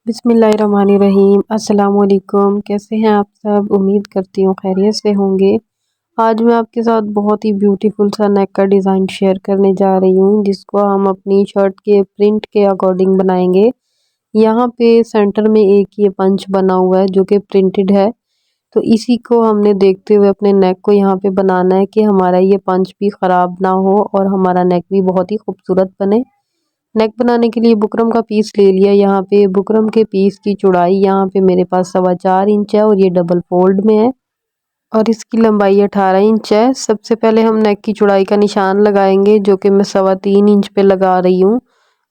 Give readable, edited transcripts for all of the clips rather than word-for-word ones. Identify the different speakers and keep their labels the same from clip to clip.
Speaker 1: बिस्मिल्लाहिर्रहमानिर्रहीम। अस्सलाम वालेकुम। कैसे हैं आप सब? उम्मीद करती हूँ खैरियत से होंगे। आज मैं आपके साथ बहुत ही ब्यूटीफुल सा नेक का डिज़ाइन शेयर करने जा रही हूँ, जिसको हम अपनी शर्ट के प्रिंट के अकॉर्डिंग बनाएंगे। यहाँ पे सेंटर में एक ये पंच बना हुआ है जो कि प्रिंटेड है, तो इसी को हमने देखते हुए अपने नेक को यहाँ पे बनाना है कि हमारा ये पंच भी ख़राब ना हो और हमारा नेक भी बहुत ही खूबसूरत बने। नेक बनाने के लिए बुकरम का पीस ले लिया। यहाँ पे बुकरम के पीस की चौड़ाई यहाँ पे मेरे पास 4.25 इंच है और ये डबल फोल्ड में है और इसकी लंबाई 18 इंच है। सबसे पहले हम नेक की चौड़ाई का निशान लगाएंगे, जो कि मैं 3.25 इंच पे लगा रही हूँ।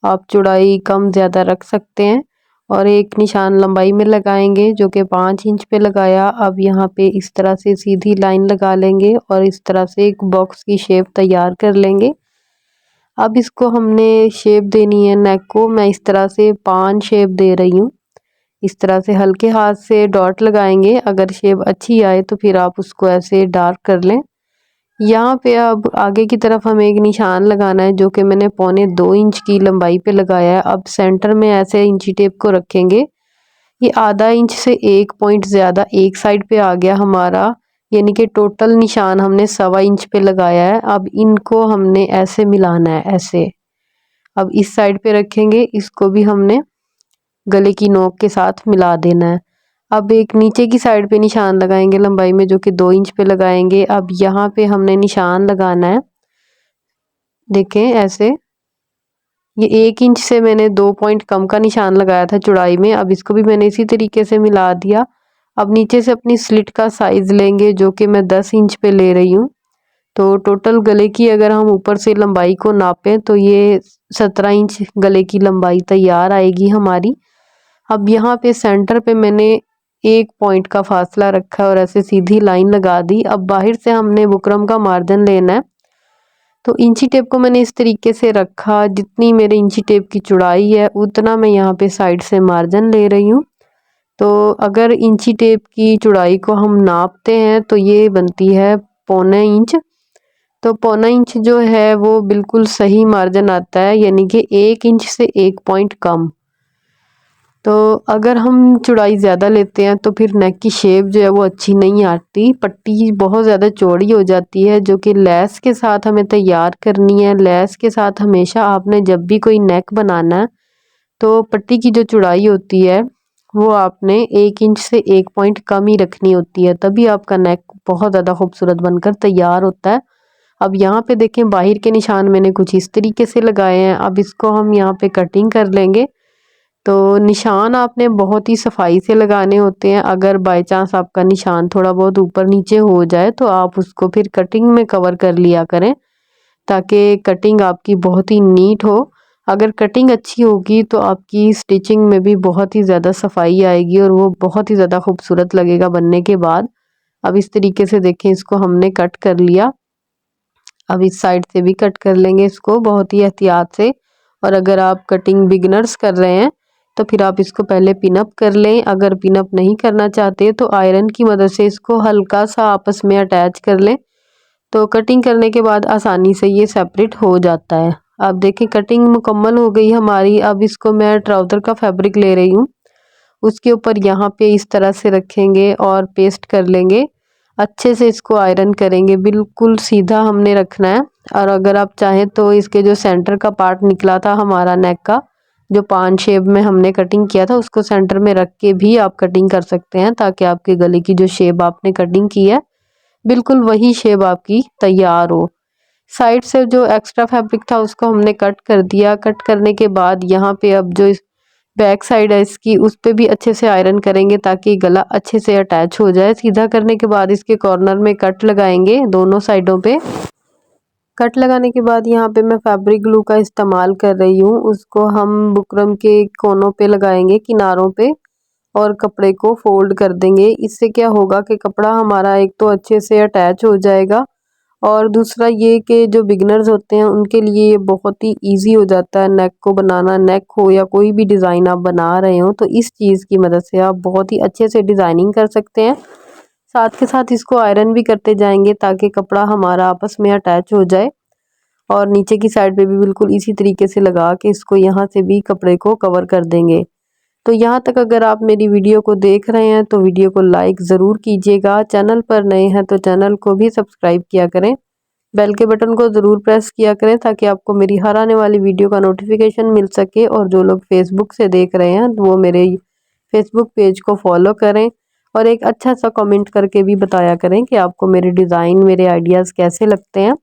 Speaker 1: आप चौड़ाई कम ज़्यादा रख सकते हैं। और एक निशान लंबाई में लगाएंगे जो कि 5 इंच पे लगाया। अब यहाँ पे इस तरह से सीधी लाइन लगा लेंगे और इस तरह से एक बॉक्स की शेप तैयार कर लेंगे। अब इसको हमने शेप देनी है नेक को। मैं इस तरह से 5 शेप दे रही हूँ। इस तरह से हल्के हाथ से डॉट लगाएंगे। अगर शेप अच्छी आए तो फिर आप उसको ऐसे डार्क कर लें। यहाँ पे अब आगे की तरफ हमें एक निशान लगाना है जो कि मैंने 1.25 इंच की लंबाई पे लगाया है। अब सेंटर में ऐसे इंची टेप को रखेंगे। ये आधा इंच से 1 पॉइंट ज़्यादा एक साइड पे आ गया हमारा, यानी कि टोटल निशान हमने 1.25 इंच पे लगाया है। अब इनको हमने ऐसे मिलाना है, ऐसे। अब इस साइड पे रखेंगे, इसको भी हमने गले की नोक के साथ मिला देना है। अब एक नीचे की साइड पे निशान लगाएंगे लंबाई में, जो कि 2 इंच पे लगाएंगे। अब यहाँ पे हमने निशान लगाना है, देखें ऐसे। ये 1 इंच से मैंने 2 पॉइंट कम का निशान लगाया था चौड़ाई में। अब इसको भी मैंने इसी तरीके से मिला दिया। अब नीचे से अपनी स्लिट का साइज़ लेंगे, जो कि मैं 10 इंच पे ले रही हूँ। तो टोटल गले की अगर हम ऊपर से लंबाई को नापें तो ये 17 इंच गले की लंबाई तैयार आएगी हमारी। अब यहाँ पे सेंटर पे मैंने 1 पॉइंट का फासला रखा और ऐसे सीधी लाइन लगा दी। अब बाहर से हमने बुकरम का मार्जिन लेना है, तो इंची टेप को मैंने इस तरीके से रखा। जितनी मेरे इंची टेप की चौड़ाई है उतना मैं यहाँ पे साइड से मार्जिन ले रही हूँ। तो अगर इंची टेप की चौड़ाई को हम नापते हैं तो ये बनती है 1.25 इंच। तो 1.25 इंच जो है वो बिल्कुल सही मार्जिन आता है, यानी कि 1 इंच से 1 पॉइंट कम। तो अगर हम चौड़ाई ज़्यादा लेते हैं तो फिर नेक की शेप जो है वो अच्छी नहीं आती। पट्टी बहुत ज़्यादा चौड़ी हो जाती है, जो कि लेस के साथ हमें तैयार करनी है। लेस के साथ हमेशा आपने जब भी कोई नेक बनाना है तो पट्टी की जो चौड़ाई होती है वो आपने 1 इंच से 1 पॉइंट कम ही रखनी होती है, तभी आपका नेक बहुत ज़्यादा खूबसूरत बनकर तैयार होता है। अब यहाँ पे देखें, बाहर के निशान मैंने कुछ इस तरीके से लगाए हैं। अब इसको हम यहाँ पे कटिंग कर लेंगे। तो निशान आपने बहुत ही सफाई से लगाने होते हैं। अगर बाय चांस आपका निशान थोड़ा बहुत ऊपर नीचे हो जाए तो आप उसको फिर कटिंग में कवर कर लिया करें, ताकि कटिंग आपकी बहुत ही नीट हो। अगर कटिंग अच्छी होगी तो आपकी स्टिचिंग में भी बहुत ही ज़्यादा सफाई आएगी और वो बहुत ही ज़्यादा खूबसूरत लगेगा बनने के बाद। अब इस तरीके से देखें, इसको हमने कट कर लिया। अब इस साइड से भी कट कर लेंगे इसको बहुत ही एहतियात से। और अगर आप कटिंग बिगनर्स कर रहे हैं तो फिर आप इसको पहले पिनअप कर लें। अगर पिनअप नहीं करना चाहते तो आयरन की मदद से इसको हल्का सा आपस में अटैच कर लें, तो कटिंग करने के बाद आसानी से ये सेपरेट हो जाता है। अब देखिए कटिंग मुकम्मल हो गई हमारी। अब इसको मैं ट्राउज़र का फैब्रिक ले रही हूँ, उसके ऊपर यहाँ पे इस तरह से रखेंगे और पेस्ट कर लेंगे। अच्छे से इसको आयरन करेंगे, बिल्कुल सीधा हमने रखना है। और अगर आप चाहें तो इसके जो सेंटर का पार्ट निकला था हमारा नेक का, जो 5 शेप में हमने कटिंग किया था, उसको सेंटर में रख के भी आप कटिंग कर सकते हैं, ताकि आपके गले की जो शेप आपने कटिंग की है बिल्कुल वही शेप आपकी तैयार हो। साइड से जो एक्स्ट्रा फैब्रिक था उसको हमने कट कर दिया। कट करने के बाद यहाँ पे अब जो इस बैक साइड है इसकी, उस पे भी अच्छे से आयरन करेंगे ताकि गला अच्छे से अटैच हो जाए। सीधा करने के बाद इसके कॉर्नर में कट लगाएंगे दोनों साइडों पे। कट लगाने के बाद यहाँ पे मैं फैब्रिक ग्लू का इस्तेमाल कर रही हूँ, उसको हम बुकरम के कोनों पे लगाएंगे, किनारों पे, और कपड़े को फोल्ड कर देंगे। इससे क्या होगा कि कपड़ा हमारा एक तो अच्छे से अटैच हो जाएगा, और दूसरा ये कि जो बिगनर्स होते हैं उनके लिए ये बहुत ही इजी हो जाता है नेक को बनाना। नेक हो या कोई भी डिज़ाइन आप बना रहे हो तो इस चीज़ की मदद से आप बहुत ही अच्छे से डिज़ाइनिंग कर सकते हैं। साथ के साथ इसको आयरन भी करते जाएंगे ताकि कपड़ा हमारा आपस में अटैच हो जाए। और नीचे की साइड पे भी बिल्कुल इसी तरीके से लगा के इसको यहाँ से भी कपड़े को कवर कर देंगे। तो यहाँ तक अगर आप मेरी वीडियो को देख रहे हैं तो वीडियो को लाइक ज़रूर कीजिएगा। चैनल पर नए हैं तो चैनल को भी सब्सक्राइब किया करें। बेल के बटन को ज़रूर प्रेस किया करें ताकि आपको मेरी हर आने वाली वीडियो का नोटिफिकेशन मिल सके। और जो लोग फेसबुक से देख रहे हैं वो मेरे फेसबुक पेज को फॉलो करें और एक अच्छा सा कमेंट करके भी बताया करें कि आपको मेरे डिज़ाइन, मेरे आइडियाज़ कैसे लगते हैं।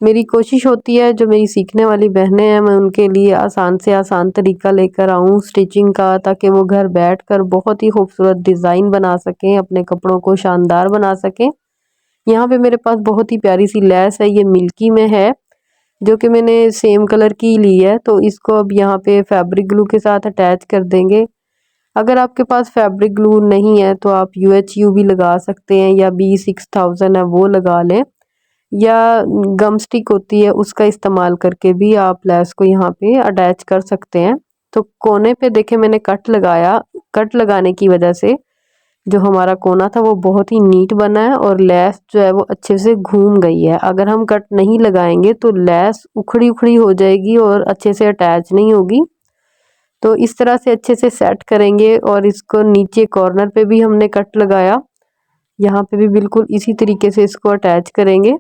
Speaker 1: मेरी कोशिश होती है जो मेरी सीखने वाली बहनें हैं मैं उनके लिए आसान से आसान तरीका लेकर आऊँ स्टिचिंग का, ताकि वो घर बैठकर बहुत ही खूबसूरत डिज़ाइन बना सकें, अपने कपड़ों को शानदार बना सकें। यहाँ पे मेरे पास बहुत ही प्यारी सी लैस है, ये मिल्की में है जो कि मैंने सेम कलर की ली है। तो इसको अब यहाँ पे फैब्रिक ग्लू के साथ अटैच कर देंगे। अगर आपके पास फैब्रिक ग्लू नहीं है तो आप UHU भी लगा सकते हैं या B6000 है वो लगा लें, या गम स्टिक होती है उसका इस्तेमाल करके भी आप लैस को यहाँ पे अटैच कर सकते हैं। तो कोने पे देखे मैंने कट लगाया, कट लगाने की वजह से जो हमारा कोना था वो बहुत ही नीट बना है और लैस जो है वो अच्छे से घूम गई है। अगर हम कट नहीं लगाएंगे तो लैस उखड़ी उखड़ी हो जाएगी और अच्छे से अटैच नहीं होगी। तो इस तरह से अच्छे से सेट करेंगे और इसको नीचे कॉर्नर पे भी हमने कट लगाया, यहाँ पे भी बिल्कुल इसी तरीके से इसको अटैच करेंगे।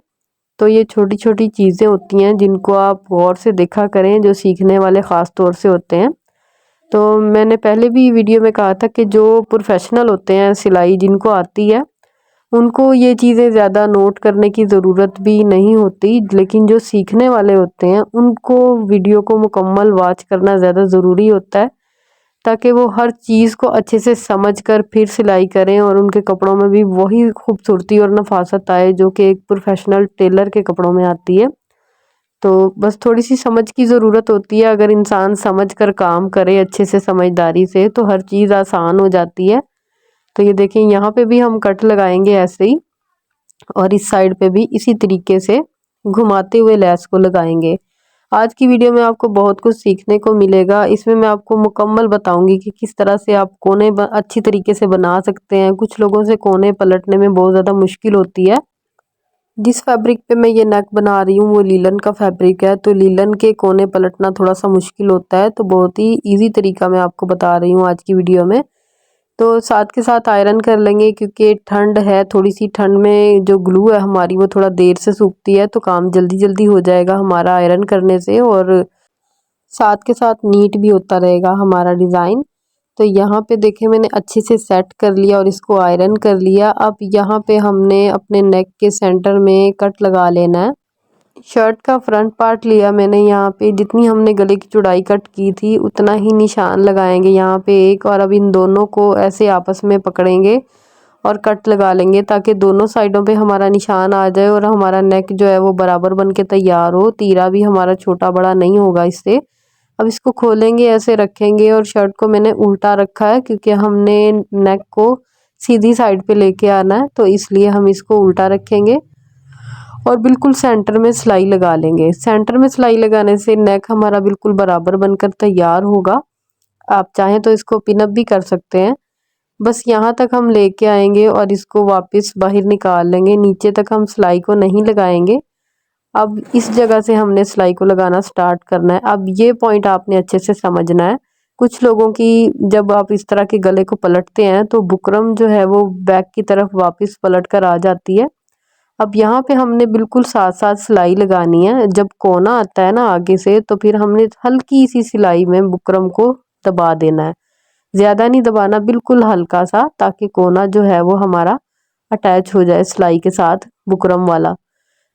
Speaker 1: तो ये छोटी छोटी चीज़ें होती हैं जिनको आप गौर से देखा करें, जो सीखने वाले ख़ास तौर से होते हैं। तो मैंने पहले भी वीडियो में कहा था कि जो प्रोफेशनल होते हैं सिलाई जिनको आती है उनको ये चीज़ें ज़्यादा नोट करने की ज़रूरत भी नहीं होती, लेकिन जो सीखने वाले होते हैं उनको वीडियो को मुकम्मल वॉच करना ज़्यादा ज़रूरी होता है ताकि वो हर चीज़ को अच्छे से समझ कर फिर सिलाई करें और उनके कपड़ों में भी वही खूबसूरती और नफासत आए जो कि एक प्रोफेशनल टेलर के कपड़ों में आती है। तो बस थोड़ी सी समझ की ज़रूरत होती है, अगर इंसान समझ कर काम करे अच्छे से समझदारी से तो हर चीज़ आसान हो जाती है। तो ये देखें यहाँ पे भी हम कट लगाएंगे ऐसे ही और इस साइड पे भी इसी तरीके से घुमाते हुए लैस को लगाएंगे। आज की वीडियो में आपको बहुत कुछ सीखने को मिलेगा। इसमें मैं आपको मुकम्मल बताऊंगी कि किस तरह से आप कोने अच्छी तरीके से बना सकते हैं। कुछ लोगों से कोने पलटने में बहुत ज़्यादा मुश्किल होती है। जिस फैब्रिक पे मैं ये नेक बना रही हूँ वो लीलन का फैब्रिक है, तो लीलन के कोने पलटना थोड़ा सा मुश्किल होता है। तो बहुत ही इजी तरीका मैं आपको बता रही हूँ आज की वीडियो में। तो साथ के साथ आयरन कर लेंगे क्योंकि ठंड है, थोड़ी सी ठंड में जो ग्लू है हमारी वो थोड़ा देर से सूखती है, तो काम जल्दी जल्दी हो जाएगा हमारा आयरन करने से और साथ के साथ नीट भी होता रहेगा हमारा डिज़ाइन। तो यहाँ पे देखें मैंने अच्छे से सेट कर लिया और इसको आयरन कर लिया। अब यहाँ पे हमने अपने नेक के सेंटर में कट लगा लेना है। शर्ट का फ्रंट पार्ट लिया मैंने, यहाँ पे जितनी हमने गले की चौड़ाई कट की थी उतना ही निशान लगाएंगे यहाँ पे एक, और अब इन दोनों को ऐसे आपस में पकड़ेंगे और कट लगा लेंगे ताकि दोनों साइडों पे हमारा निशान आ जाए और हमारा नेक जो है वो बराबर बन के तैयार हो। तीरा भी हमारा छोटा बड़ा नहीं होगा इससे। अब इसको खोलेंगे, ऐसे रखेंगे और शर्ट को मैंने उल्टा रखा है क्योंकि हमने नेक को सीधी साइड पे लेके आना है, तो इसलिए हम इसको उल्टा रखेंगे और बिल्कुल सेंटर में सिलाई लगा लेंगे। सेंटर में सिलाई लगाने से नेक हमारा बिल्कुल बराबर बनकर तैयार होगा। आप चाहें तो इसको पिनअप भी कर सकते हैं। बस यहाँ तक हम लेके आएंगे और इसको वापस बाहर निकाल लेंगे। नीचे तक हम सिलाई को नहीं लगाएंगे। अब इस जगह से हमने सिलाई को लगाना स्टार्ट करना है। अब ये पॉइंट आपने अच्छे से समझना है। कुछ लोगों की जब आप इस तरह के गले को पलटते हैं तो बुकरम जो है वो बैक की तरफ वापस पलट कर आ जाती है। अब यहाँ पे हमने बिल्कुल साथ साथ सिलाई लगानी है। जब कोना आता है ना आगे से तो फिर हमने हल्की सी सिलाई में बुकरम को दबा देना है, ज़्यादा नहीं दबाना, बिल्कुल हल्का सा, ताकि कोना जो है वो हमारा अटैच हो जाए सिलाई के साथ बुकरम वाला।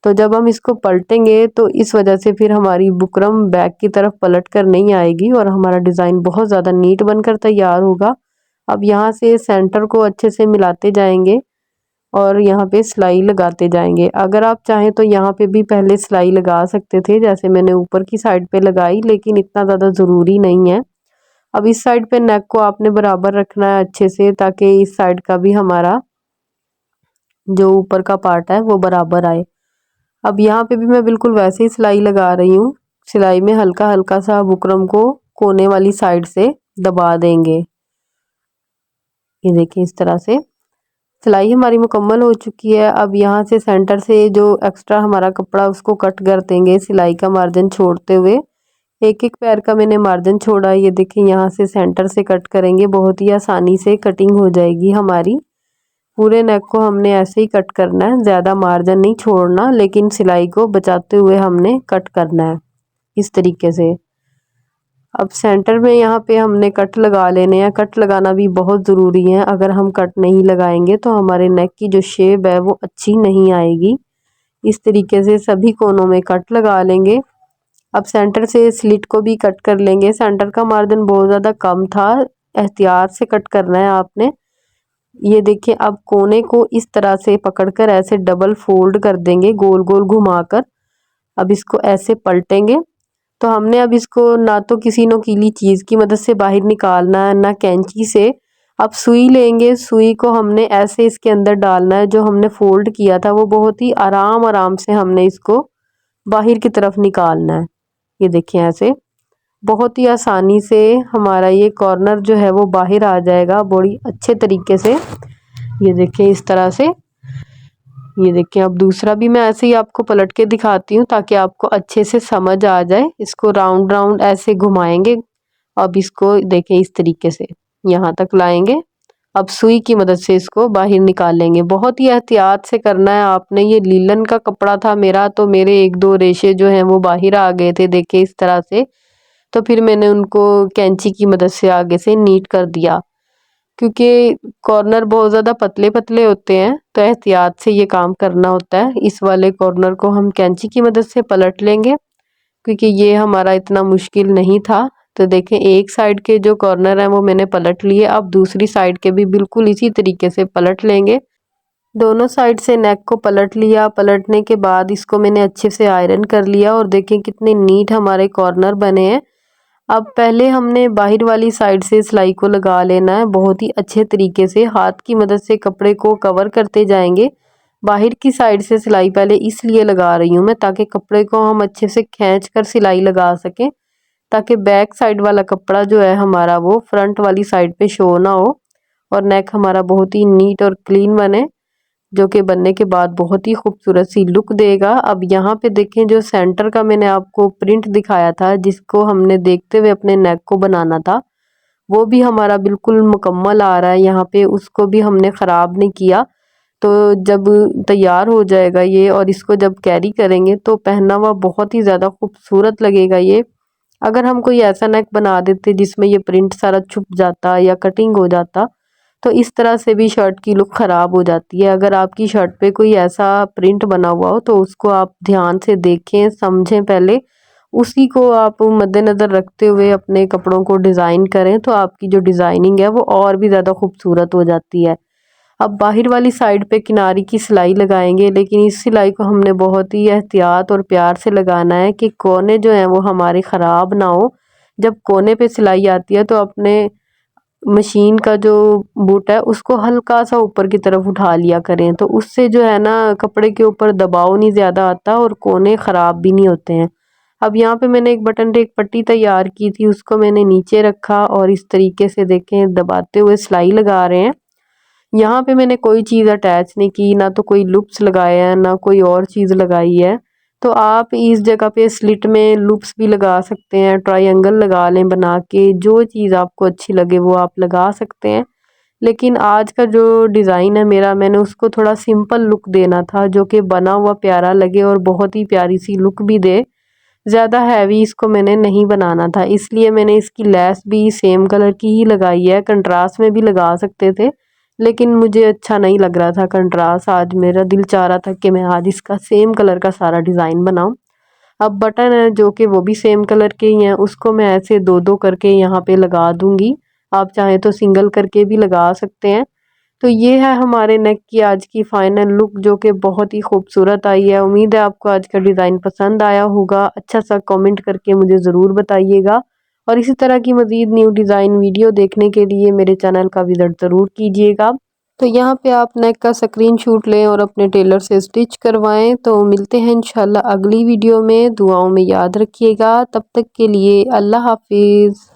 Speaker 1: तो जब हम इसको पलटेंगे तो इस वजह से फिर हमारी बुकरम बैक की तरफ पलट कर नहीं आएगी और हमारा डिज़ाइन बहुत ज़्यादा नीट बनकर तैयार होगा। अब यहाँ से सेंटर को अच्छे से मिलाते जाएंगे और यहाँ पे सिलाई लगाते जाएंगे। अगर आप चाहें तो यहाँ पे भी पहले सिलाई लगा सकते थे जैसे मैंने ऊपर की साइड पे लगाई, लेकिन इतना ज़्यादा ज़रूरी नहीं है। अब इस साइड पे नेक को आपने बराबर रखना है अच्छे से ताकि इस साइड का भी हमारा जो ऊपर का पार्ट है वो बराबर आए। अब यहाँ पे भी मैं बिल्कुल वैसे ही सिलाई लगा रही हूँ। सिलाई में हल्का हल्का सा बुकरम को कोने वाली साइड से दबा देंगे। ये देखिए इस तरह से सिलाई हमारी मुकम्मल हो चुकी है। अब यहाँ से सेंटर से जो एक्स्ट्रा हमारा कपड़ा उसको कट कर देंगे सिलाई का मार्जिन छोड़ते हुए एक एक पैर का मैंने मार्जिन छोड़ा। ये देखिए यहाँ से सेंटर से कट करेंगे, बहुत ही आसानी से कटिंग हो जाएगी हमारी। पूरे नेक को हमने ऐसे ही कट करना है, ज़्यादा मार्जिन नहीं छोड़ना, लेकिन सिलाई को बचाते हुए हमने कट करना है इस तरीके से। अब सेंटर में यहाँ पे हमने कट लगा लेने हैं। कट लगाना भी बहुत ज़रूरी है, अगर हम कट नहीं लगाएंगे तो हमारे नेक की जो शेप है वो अच्छी नहीं आएगी। इस तरीके से सभी कोनों में कट लगा लेंगे। अब सेंटर से स्लिट को भी कट कर लेंगे। सेंटर का मार्जिन बहुत ज़्यादा कम था, एहतियात से कट करना है आपने। ये देखिए अब कोने को इस तरह से पकड़कर ऐसे डबल फोल्ड कर देंगे, गोल गोल घुमाकर। अब इसको ऐसे पलटेंगे। तो हमने अब इसको ना तो किसी नुकीली चीज़ की मदद से बाहर निकालना है, ना कैंची से। अब सुई लेंगे, सुई को हमने ऐसे इसके अंदर डालना है। जो हमने फोल्ड किया था वो बहुत ही आराम आराम से हमने इसको बाहर की तरफ निकालना है। ये देखिए ऐसे बहुत ही आसानी से हमारा ये कॉर्नर जो है वो बाहर आ जाएगा बड़ी अच्छे तरीके से। ये देखिए इस तरह से। ये देखिए अब दूसरा भी मैं ऐसे ही आपको पलट के दिखाती हूँ ताकि आपको अच्छे से समझ आ जाए। इसको राउंड राउंड ऐसे घुमाएंगे। अब इसको देखिए इस तरीके से यहाँ तक लाएंगे। अब सुई की मदद से इसको बाहर निकाल लेंगे। बहुत ही एहतियात से करना है आपने। ये लीलन का कपड़ा था मेरा, तो मेरे एक दो रेशे जो हैं वो बाहर आ गए थे, देखिए इस तरह से। तो फिर मैंने उनको कैंची की मदद से आगे से नीट कर दिया, क्योंकि कॉर्नर बहुत ज़्यादा पतले पतले होते हैं, तो एहतियात से ये काम करना होता है। इस वाले कॉर्नर को हम कैंची की मदद से पलट लेंगे, क्योंकि ये हमारा इतना मुश्किल नहीं था। तो देखें एक साइड के जो कॉर्नर हैं वो मैंने पलट लिए। अब दूसरी साइड के भी बिल्कुल इसी तरीके से पलट लेंगे। दोनों साइड से नेक को पलट लिया। पलटने के बाद इसको मैंने अच्छे से आयरन कर लिया और देखें कितने नीट हमारे कॉर्नर बने हैं। अब पहले हमने बाहर वाली साइड से सिलाई को लगा लेना है बहुत ही अच्छे तरीके से। हाथ की मदद से कपड़े को कवर करते जाएंगे। बाहर की साइड से सिलाई पहले इसलिए लगा रही हूँ मैं, ताकि कपड़े को हम अच्छे से खींच कर सिलाई लगा सकें, ताकि बैक साइड वाला कपड़ा जो है हमारा वो फ्रंट वाली साइड पे शो ना हो और नेक हमारा बहुत ही नीट और क्लीन बने, जो कि बनने के बाद बहुत ही खूबसूरत सी लुक देगा। अब यहाँ पे देखें जो सेंटर का मैंने आपको प्रिंट दिखाया था, जिसको हमने देखते हुए अपने नेक को बनाना था, वो भी हमारा बिल्कुल मुकम्मल आ रहा है यहाँ पे। उसको भी हमने ख़राब नहीं किया। तो जब तैयार हो जाएगा ये और इसको जब कैरी करेंगे तो पहना हुआ बहुत ही ज़्यादा खूबसूरत लगेगा ये। अगर हम कोई ऐसा नेक बना देते जिसमें ये प्रिंट सारा छुप जाता या कटिंग हो जाता, तो इस तरह से भी शर्ट की लुक ख़राब हो जाती है। अगर आपकी शर्ट पे कोई ऐसा प्रिंट बना हुआ हो तो उसको आप ध्यान से देखें, समझें पहले, उसी को आप मद्देनज़र रखते हुए अपने कपड़ों को डिज़ाइन करें, तो आपकी जो डिज़ाइनिंग है वो और भी ज़्यादा खूबसूरत हो जाती है। अब बाहर वाली साइड पे किनारी की सिलाई लगाएंगे, लेकिन इस सिलाई को हमने बहुत ही एहतियात और प्यार से लगाना है कि कोने जो हैं वो हमारे ख़राब ना हो। जब कोने पे सिलाई आती है तो अपने मशीन का जो बुट है उसको हल्का सा ऊपर की तरफ उठा लिया करें, तो उससे जो है ना कपड़े के ऊपर दबाव नहीं ज़्यादा आता और कोने ख़राब भी नहीं होते हैं। अब यहाँ पे मैंने एक बटन पे एक पट्टी तैयार की थी, उसको मैंने नीचे रखा और इस तरीके से देखें दबाते हुए सिलाई लगा रहे हैं। यहाँ पे मैंने कोई चीज़ अटैच नहीं की, ना तो कोई लूप्स लगाए हैं ना कोई और चीज़ लगाई है। तो आप इस जगह पे स्लिट में लूप्स भी लगा सकते हैं, ट्रायंगल लगा लें बना के, जो चीज़ आपको अच्छी लगे वो आप लगा सकते हैं। लेकिन आज का जो डिज़ाइन है मेरा, मैंने उसको थोड़ा सिंपल लुक देना था, जो कि बना हुआ प्यारा लगे और बहुत ही प्यारी सी लुक भी दे। ज़्यादा हैवी इसको मैंने नहीं बनाना था, इसलिए मैंने इसकी लेस भी सेम कलर की ही लगाई है। कंट्रास्ट में भी लगा सकते थे, लेकिन मुझे अच्छा नहीं लग रहा था कंट्रास्ट। आज मेरा दिल चाह रहा था कि मैं आज इसका सेम कलर का सारा डिज़ाइन बनाऊं। अब बटन है जो कि वो भी सेम कलर के ही हैं, उसको मैं ऐसे दो दो करके यहाँ पे लगा दूंगी। आप चाहें तो सिंगल करके भी लगा सकते हैं। तो ये है हमारे नेक की आज की फाइनल लुक, जो कि बहुत ही खूबसूरत आई है। उम्मीद है आपको आज का डिज़ाइन पसंद आया होगा। अच्छा सा कमेंट करके मुझे ज़रूर बताइएगा, और इसी तरह की मज़ीद न्यू डिज़ाइन वीडियो देखने के लिए मेरे चैनल का विज़िट ज़रूर कीजिएगा। तो यहाँ पे आप नेक का स्क्रीनशॉट लें और अपने टेलर से स्टिच करवाएं। तो मिलते हैं इंशाल्लाह अगली वीडियो में। दुआओं में याद रखिएगा। तब तक के लिए अल्लाह हाफिज़।